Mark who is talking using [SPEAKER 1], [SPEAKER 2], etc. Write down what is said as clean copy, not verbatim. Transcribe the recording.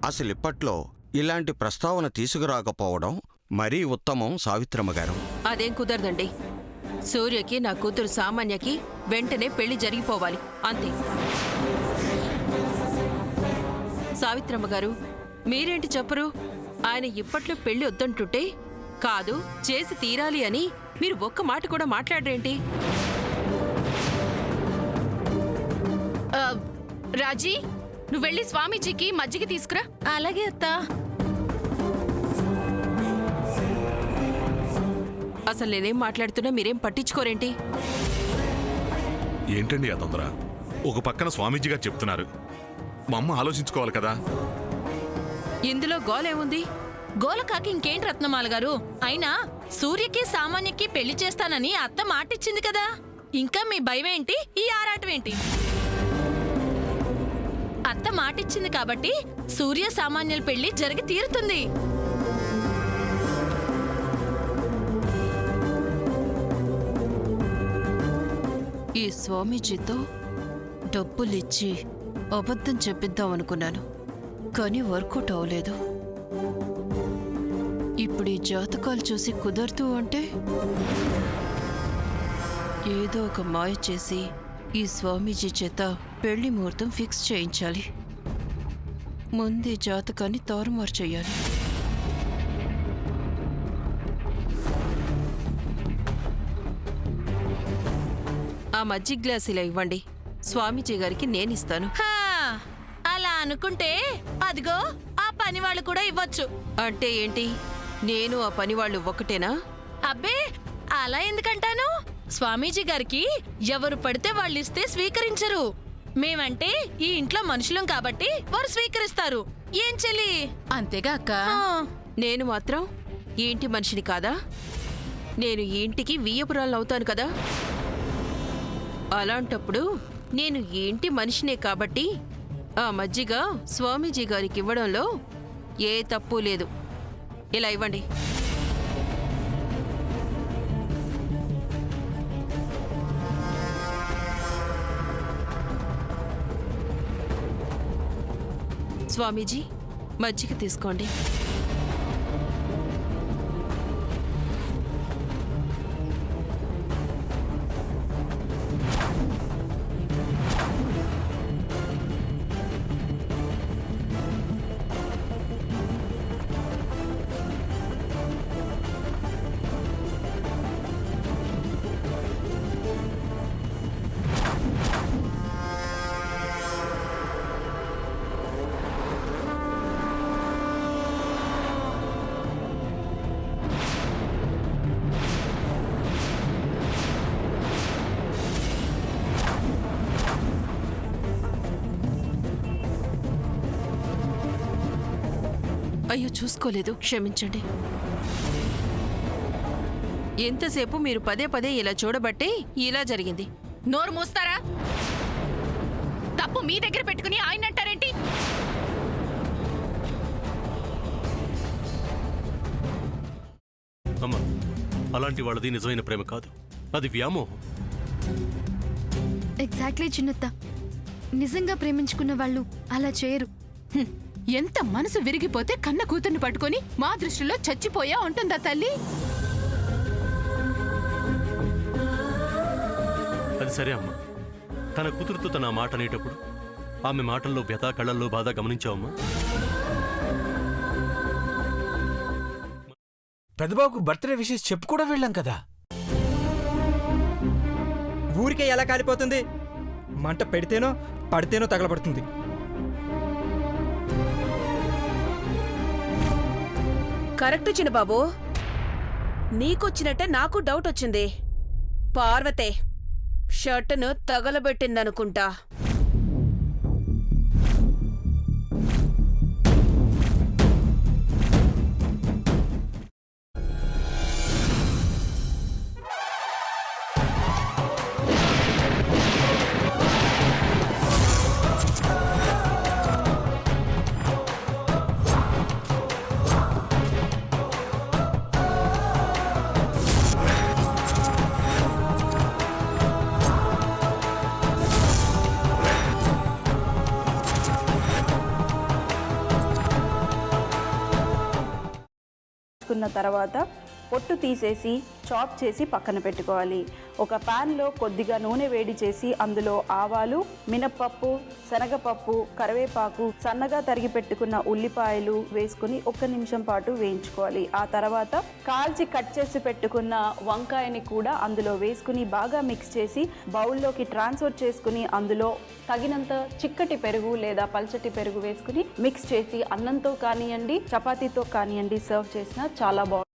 [SPEAKER 1] అసలిప్పట్లో ఇలాంటి ప్రస్తావన తీసుకురాకపోవడం మరీ ఉత్తమం సావిత్రమ్మ గారు.
[SPEAKER 2] అదేం కుదరదండి. సూర్యకి నా కూతురు సామాన్యకి వెంటనే పెళ్లి జరిగిపోవాలి, అంతే. సావిత్రమ్మ గారు, మీరేంటి చెప్పరు? ఆయన ఇప్పట్లో పెళ్లి వద్దంటుంటే కాదు చేసి తీరాలి అని మీరు ఒక్క మాట కూడా మాట్లాడరేంటి?
[SPEAKER 3] రాజీ, నువ్వెళ్ళి స్వామీజీకి మజ్జిగ తీసుకురా.
[SPEAKER 4] అలాగే అత్తా.
[SPEAKER 2] అసలు నేనేం మాట్లాడుతున్నా మీరేం పట్టించుకోరేంటి?
[SPEAKER 5] ఏంటండి ఆ తొందర? ఒక పక్కన స్వామీజీ గారు చెప్తున్నారు, మా అమ్మ ఆలోచించుకోవాలి కదా.
[SPEAKER 2] ఇందులో గోలేముంది?
[SPEAKER 4] గోలకాకి ఇంకేంటి రత్నమాల గారు? అయినా సూర్యకి సామాన్యకి పెళ్లి చేస్తానని అత్త మాటిచ్చింది కదా, ఇంకా మీ భయమేంటి, ఈ ఆరాటమేంటి? అత్త మాటిచ్చింది కాబట్టి సూర్య సామాన్యుల పెళ్లి జరిగి తీరుతుంది.
[SPEAKER 2] ఈ స్వామీజీతో డబ్బులిచ్చి అబద్ధం చెప్పిద్దాం అనుకున్నాను, కానీ వర్కౌట్ అవ్వలేదు. ఇప్పుడు ఈ జాతకాలు చూసి కుదరదు అంటే ఏదో ఒక మాయ చేసి ఈ స్వామీజీ చేత పెళ్లి ముహూర్తం ఫిక్స్ చేయించాలి. ముందు జాతకాన్ని తారుమారు చెయ్యాలి. ఆ మజ్జిగ గ్లాస్ ఇలా ఇవ్వండి, స్వామీజీ గారికి నేనిస్తాను.
[SPEAKER 4] అలా అనుకుంటే అదిగో ఆ పని వాళ్ళు కూడా ఇవ్వచ్చు.
[SPEAKER 2] అంటే ఏంటి, నేను ఆ పని వాళ్ళు ఒకటేనా?
[SPEAKER 4] అబ్బే, అలా ఎందుకంటాను? స్వామీజీ గారికి ఎవరు పడితే వాళ్ళు ఇస్తే స్వీకరించరు. మేమంటే ఈ ఇంట్లో మనుషులం కాబట్టి వారు స్వీకరిస్తారు. ఏం చెల్లి?
[SPEAKER 3] అంతేగా అక్క.
[SPEAKER 2] నేను మాత్రం ఈ ఇంటి మనిషిని కాదా? నేను ఈ ఇంటికి వియ్యపురాలను అవుతాను కదా. అలాంటప్పుడు నేను ఈ ఇంటి మనిషినే కాబట్టి ఆ మజ్జిగ స్వామీజీ గారికి ఇవ్వడంలో ఏ తప్పు లేదు. ఇలా ఇవ్వండి. స్వామీజీ, మజ్జిగ తీసుకోండి. అయ్యో, చూసుకోలేదు, క్షమించండి. ఎంతసేపు మీరు పదే పదే ఇలా చూడబట్టే ఇలా జరిగింది.
[SPEAKER 3] నోరు మూస్తారా? తప్పు మీ దగ్గర పెట్టుకుని ఆయన అంటారేంటి?
[SPEAKER 6] అమ్మా, అలాంటి వాళ్ళది నిజమైన ప్రేమ కాదు, అది వ్యామోహం.
[SPEAKER 7] ఎగ్జాక్ట్లీ చిన్నత్త, నిజంగా ప్రేమించుకున్న వాళ్ళు అలా చేయరు.
[SPEAKER 3] ఎంత మనసు విరిగిపోతే కన్న కూతుర్ని పట్టుకొని మా దృష్టిలో చచ్చిపోయా ఉంటుందా తల్లి?
[SPEAKER 6] అది సరే అమ్మా, తన కూతురుతో తన మాట అనేటప్పుడు ఆమె మాటల్లో వ్యథ, కళ్ళల్లో బాధ గమనించావమ్మా?
[SPEAKER 8] పెద్దబాబుకు బర్త్డే విషెస్ చెప్పు కూడా వెళ్ళాం కదా.
[SPEAKER 9] ఊరికే ఎలా కాలిపోతుంది? మంట పెడితేనో పడితేనో తగలబడుతుంది.
[SPEAKER 10] కరెక్ట్ చిన్నబాబు, నీకొచ్చినట్టే నాకు డౌట్ వచ్చింది. పార్వతే షర్టును తగలబెట్టిందనుకుంటా.
[SPEAKER 11] వేసుకున్న తర్వాత పొట్టు తీసేసి చాప్ చేసి పక్కన పెట్టుకోవాలి. ఒక ప్యాన్లో కొద్దిగా నూనె వేడి చేసి అందులో ఆవాలు, మినప్పప్పు, శనగపప్పు, కరివేపాకు, సన్నగా తరిగి పెట్టుకున్న ఉల్లిపాయలు వేసుకుని 1 నిమిషం పాటు వేయించుకోవాలి. ఆ తర్వాత కాల్చి కట్ చేసి పెట్టుకున్న వంకాయని కూడా అందులో వేసుకుని బాగా మిక్స్ చేసి బౌల్లోకి ట్రాన్స్ఫర్ చేసుకుని అందులో తగినంత చిక్కటి పెరుగు లేదా పల్చటి పెరుగు వేసుకుని మిక్స్ చేసి అన్నంతో కానివ్వండి, చపాతీతో కానివ్వండి సర్వ్ చేసినా చాలా బాగుంటుంది.